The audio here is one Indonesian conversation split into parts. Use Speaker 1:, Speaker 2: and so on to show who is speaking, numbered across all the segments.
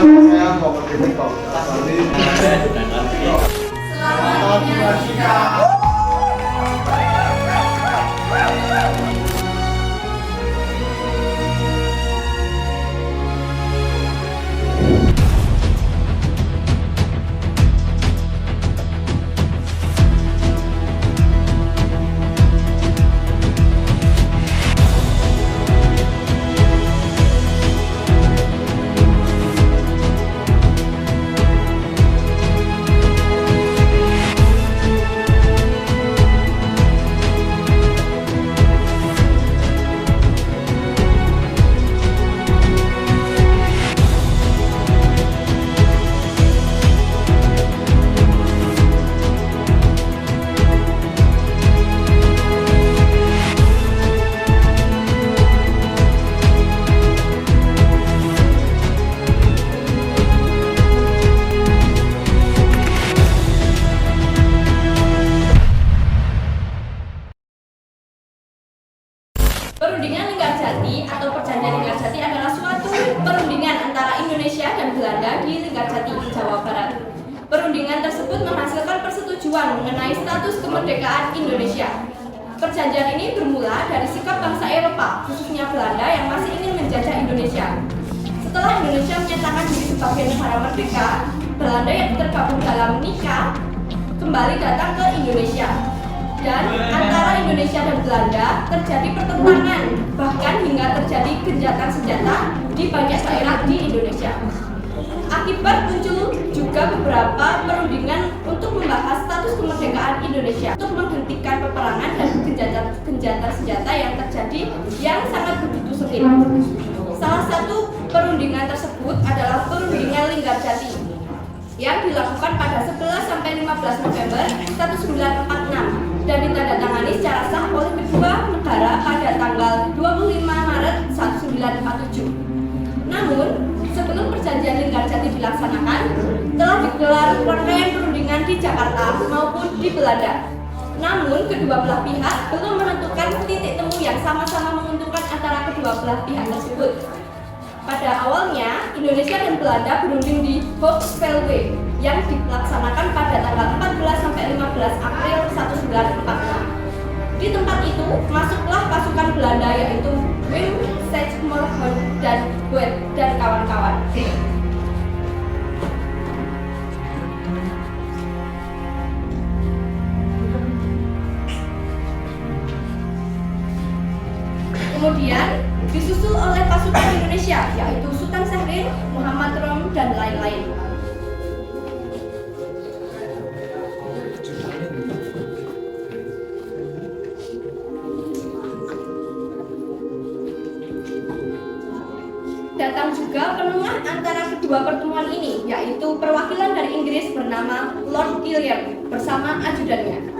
Speaker 1: Saya mau bertemu kok. Selamat menikah.
Speaker 2: Perundingan Linggarjati atau Perjanjian Linggarjati adalah suatu perundingan antara Indonesia dan Belanda di Linggarjati, Jawa Barat. Perundingan tersebut menghasilkan persetujuan mengenai status kemerdekaan Indonesia. Perjanjian ini bermula dari sikap bangsa Eropa, khususnya Belanda yang masih ingin menjajah Indonesia. Setelah Indonesia menyatakan diri sebagai negara merdeka, Belanda yang tergabung dalam NICA kembali datang ke Indonesia. Dan antara Indonesia dan Belanda terjadi pertentangan, bahkan hingga terjadi gencatan senjata di banyak daerah di Indonesia. Akibat muncul juga beberapa perundingan untuk membahas status kemerdekaan Indonesia untuk menghentikan peperangan dan gencatan senjata yang terjadi yang sangat begitu sengit. Salah satu perundingan tersebut adalah perundingan Linggarjati yang dilakukan pada 11 sampai 15 November 1946 dan ditandatangani secara sah oleh kedua negara pada tanggal 25 Maret 1947. Namun, sebelum perjanjian Linggarjati dilaksanakan, telah digelar rangkaian perundingan di Jakarta maupun di Belanda. Namun, kedua belah pihak belum menentukan titik temu yang sama-sama menguntungkan antara kedua belah pihak tersebut. Pada awalnya, Indonesia dan Belanda berunding di Hoogvelde yang dilaksanakan pada tanggal 14 sampai 15 April 1946. Di tempat itu, masuklah pasukan Belanda yaitu Wim Sechsmoorhout dan Boet dan kawan-kawan. Kemudian disusul oleh pasukan Indonesia yaitu Sultan Syahrir, Muhammad Rom, dan lain-lain. Datang juga penengah antara kedua pertemuan ini, yaitu perwakilan dari Inggris bernama Lord Killian bersama ajudannya.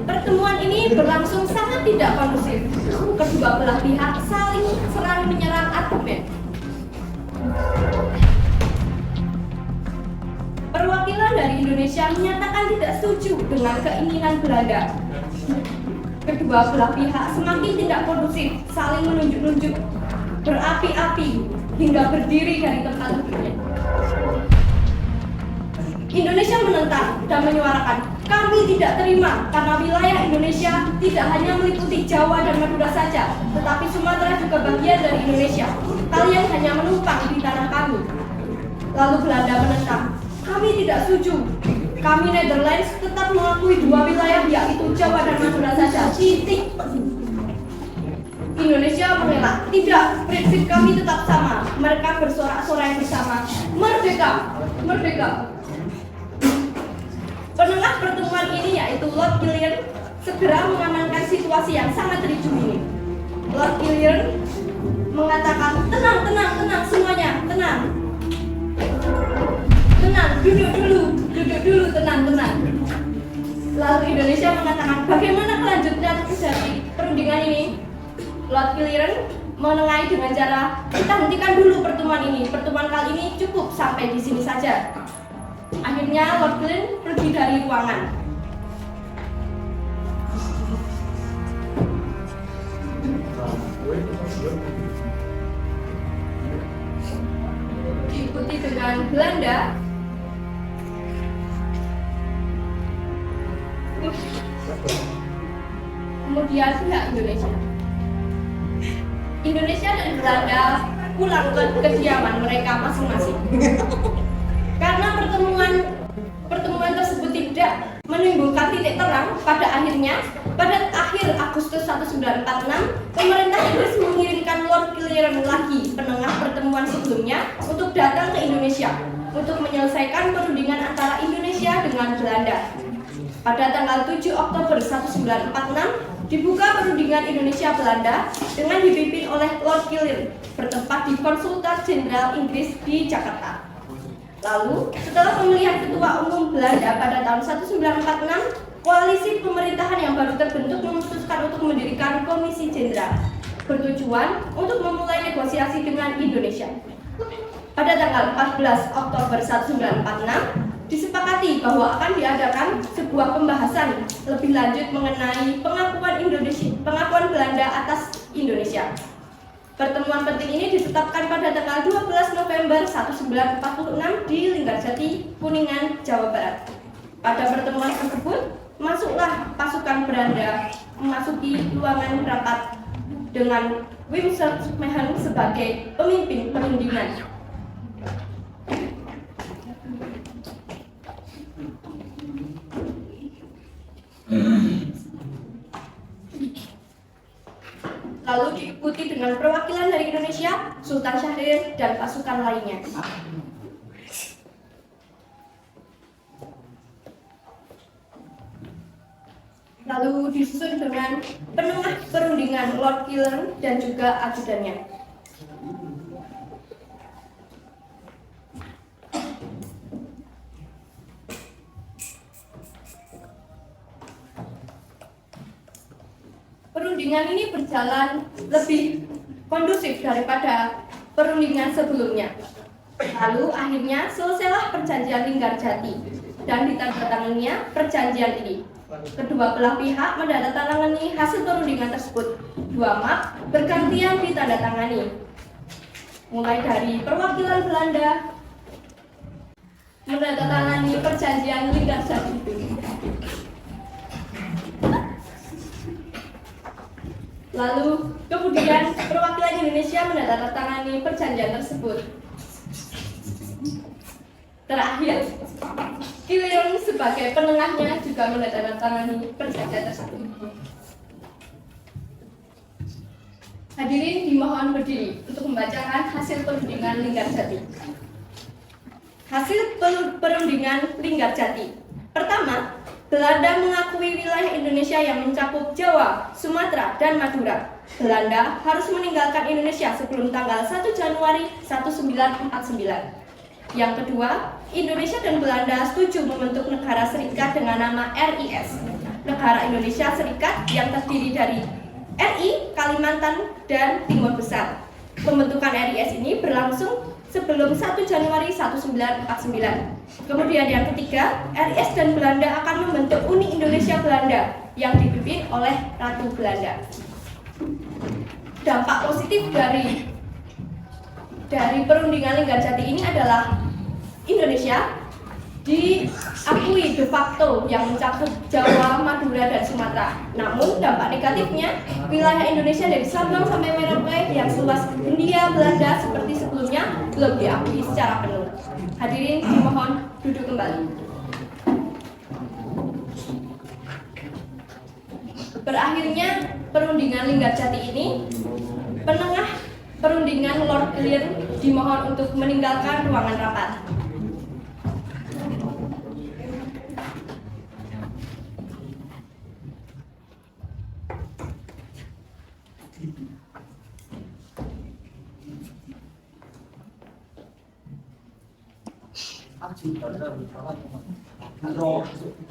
Speaker 2: Pertemuan ini berlangsung sangat tidak kondusif. Kedua belah pihak saling serang menyerang argumen. Perwakilan dari Indonesia menyatakan tidak setuju dengan keinginan Belanda. Kedua belah pihak semakin tidak kondusif, saling menunjuk-nunjuk, berapi-api, hingga berdiri dari tempat duduknya. Indonesia menentang dan menyuarakan, kami tidak terima karena wilayah Indonesia tidak hanya meliputi Jawa dan Madura saja, tetapi Sumatera juga bagian dari Indonesia. Kalian hanya menumpang di tanah kami. Lalu Belanda menentang, kami tidak setuju. Kami Netherlands tetap mengakui dua wilayah yaitu Jawa dan Madura saja. Titik. Indonesia mengelak, tidak, prinsip kami tetap sama. Mereka bersorak-sorai bersama, merdeka, merdeka. Penengah pertemuan ini yaitu Lord Killian segera mengamankan situasi yang sangat ricuh ini. Lord Killian mengatakan, tenang, tenang, tenang semuanya, tenang. Tenang, duduk dulu, tenang, tenang. Lalu Indonesia mengatakan, bagaimana kelanjutan dari perundingan ini? Lord Killian menengahi dengan cara, kita hentikan dulu pertemuan ini. Pertemuan kali ini cukup sampai di sini saja. akhirnya Lord Glenn pergi dari ruangan. Diikuti dengan Belanda, kemudian pihak Indonesia. Indonesia dan Belanda pulang ke kediaman mereka masing-masing. Karena pertemuan tersebut tidak menimbulkan titik terang, pada akhir Agustus 1946, pemerintah Inggris mengirimkan Lord Killian lagi, penengah pertemuan sebelumnya, untuk datang ke Indonesia untuk menyelesaikan perundingan antara Indonesia dengan Belanda. Pada tanggal 7 Oktober 1946, dibuka perundingan Indonesia-Belanda dengan dipimpin oleh Lord Killian, bertempat di Konsulat Jenderal Inggris di Jakarta. Lalu, setelah pemilihan Ketua Umum Belanda pada tahun 1946, koalisi pemerintahan yang baru terbentuk memutuskan untuk mendirikan Komisi Jenderal, bertujuan untuk memulai negosiasi dengan Indonesia. Pada tanggal 14 Oktober 1946, disepakati bahwa akan diadakan sebuah pembahasan lebih lanjut mengenai pengakuan Belanda atas Indonesia. Pertemuan penting ini ditetapkan pada tanggal 12 November 1946 di Linggarjati, Kuningan, Jawa Barat. Pada pertemuan tersebut, masuklah pasukan Belanda memasuki ruangan rapat dengan Winsor Mehan sebagai pemimpin perundingan. Lalu diikuti dengan perwakilan dari Indonesia, Sultan Syahrir, dan pasukan lainnya. Lalu disusun dengan penengah perundingan Lord Killian dan juga ajudannya. Perundingan ini berjalan lebih kondusif daripada perundingan sebelumnya. Lalu akhirnya selesailah perjanjian Linggarjati dan ditandatangani perjanjian ini. Kedua belah pihak menandatangani hasil perundingan tersebut. Dua map bergantian ditandatangani. Mulai dari perwakilan Belanda menandatangani perjanjian Linggarjati itu. Lalu kemudian perwakilan Indonesia menandatangani perjanjian tersebut. Terakhir, Killian sebagai penengahnya juga menandatangani perjanjian tersebut. Hadirin dimohon berdiri untuk membacakan hasil perundingan Linggarjati. Hasil perundingan Linggarjati. Pertama, Belanda mengakui wilayah Indonesia yang mencakup Jawa, Sumatera, dan Madura. Belanda harus meninggalkan Indonesia sebelum tanggal 1 Januari 1949. Yang kedua, Indonesia dan Belanda setuju membentuk negara serikat dengan nama RIS, Negara Indonesia Serikat, yang terdiri dari RI, Kalimantan, dan Timur Besar. Pembentukan RIS ini berlangsung sebelum 1 Januari 1949. Kemudian yang ketiga, RIS dan Belanda akan membentuk Uni Indonesia Belanda yang dipimpin oleh Ratu Belanda. Dampak positif dari perundingan Linggarjati ini adalah Indonesia diakui de facto yang mencakup Jawa, Madura, dan Sumatera. Namun dampak negatifnya, wilayah Indonesia dari Sabang sampai Merauke yang seluas Hindia Belanda seperti sebelumnya belum diakui secara penuh. Hadirin dimohon duduk kembali. Berakhirnya perundingan Linggarjati ini, penengah perundingan Lord Killian dimohon untuk meninggalkan ruangan rapat.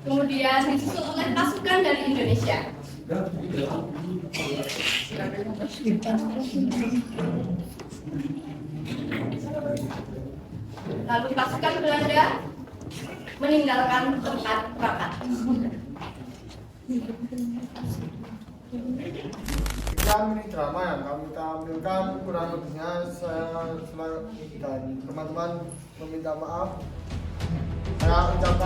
Speaker 2: Kemudian disusul oleh pasukan dari Indonesia. Lalu pasukan Belanda meninggalkan tempat rapat.
Speaker 3: Sekian ini drama yang kami tampilkan, kurang lebihnya saya dan teman-teman meminta maaf. Saya ucapkan